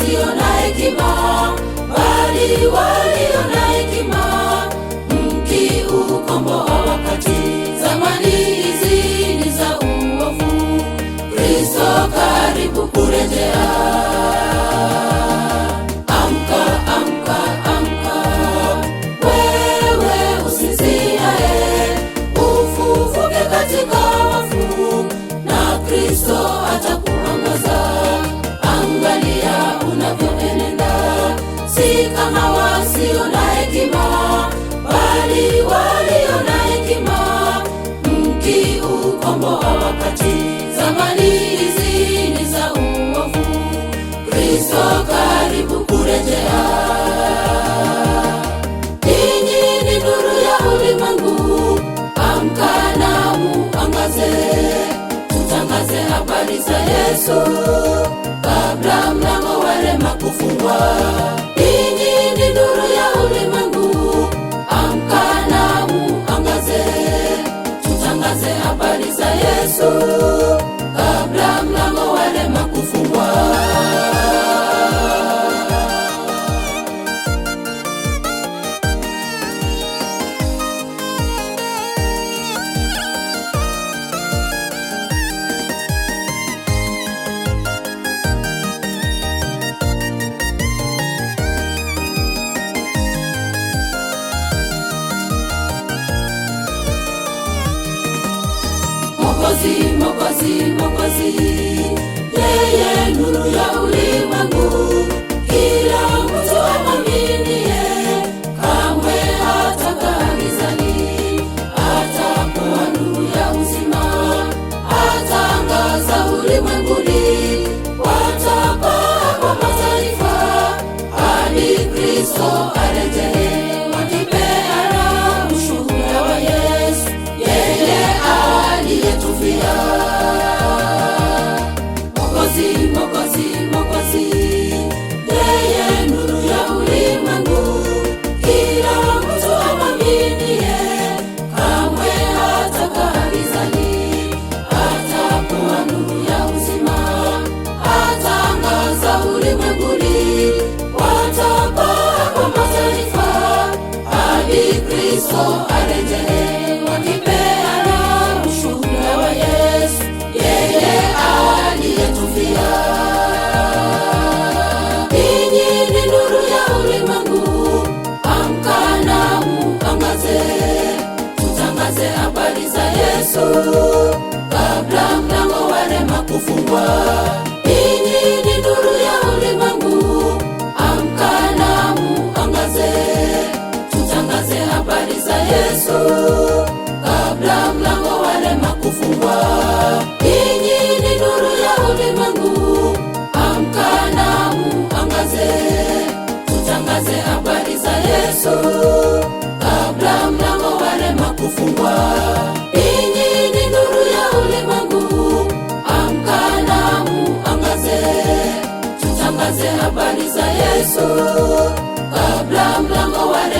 wasio na hekima, bali walio na hekima mkiukomboa wakati. Zamani hizi ni za uovu, Kristo karibu kurejea. Amka, amka, amka, wewe usinziaye, ufufuke katika wafu, na Kristo atakuangaza. Angalia unavyoenenda, si kama wasio na hekima, bali walio na hekima mkiukomboa wakati. Zamani hizi ni za uovu, Kristo karibu kurejea. Ninyi ni nuru ya ulimwengu, amka na muangaze, tutangaze habari za Yesu kabla mlango wa rehema kufungwa. Ninyi ni nuru ya ulimwengu, amka na muangaze, tutangaze habari za Yesu kabla mlango wa rehema kufungwa. Mwokozi, Mwokozi, Mwokozi, yeye nuru ya ulimwengu. Kila mtu amwaminie kamwe hatakaa gizani, atakuwa nuru ya uzima, atangaza ulimwenguni. Watapaa kwa mataifa hadi Kristo arejee, wakipeana ushuhuda wa Yesu, yeye aliyetufia. Mwokozi, Mwokozi, Mwokozi, yeye nuru ya ulimwengu. Kila mtu amwaminie kamwe hatakaa gizani, atakuwa nuru ya uzima, atangaza ulimwenguni. Watapaa kwa mataifa hadi Kristo arejee, wakipeana ushuhuda wa Yesu, yeye aliyetufia. Ninyi ni nuru ya ulimwengu, amka na muangaze, tutangaze habari za Yesu kabla mlango wa rehema kufungwa. Ninyi ni nuru ya ulimwengu, amka na muangaze, tutangaze habari za Yesu kabla mlango wa rehema kufungwa. Ninyi ni nuru ya ulimwengu, amka na muangaze, tutangaze habari za Yesu kabla mlango wa rehema kufungwa. Ninyi ni nuru ya ulimwengu, amka na muangaze, tutangaze habari za Yesu kabla mlango wa rehema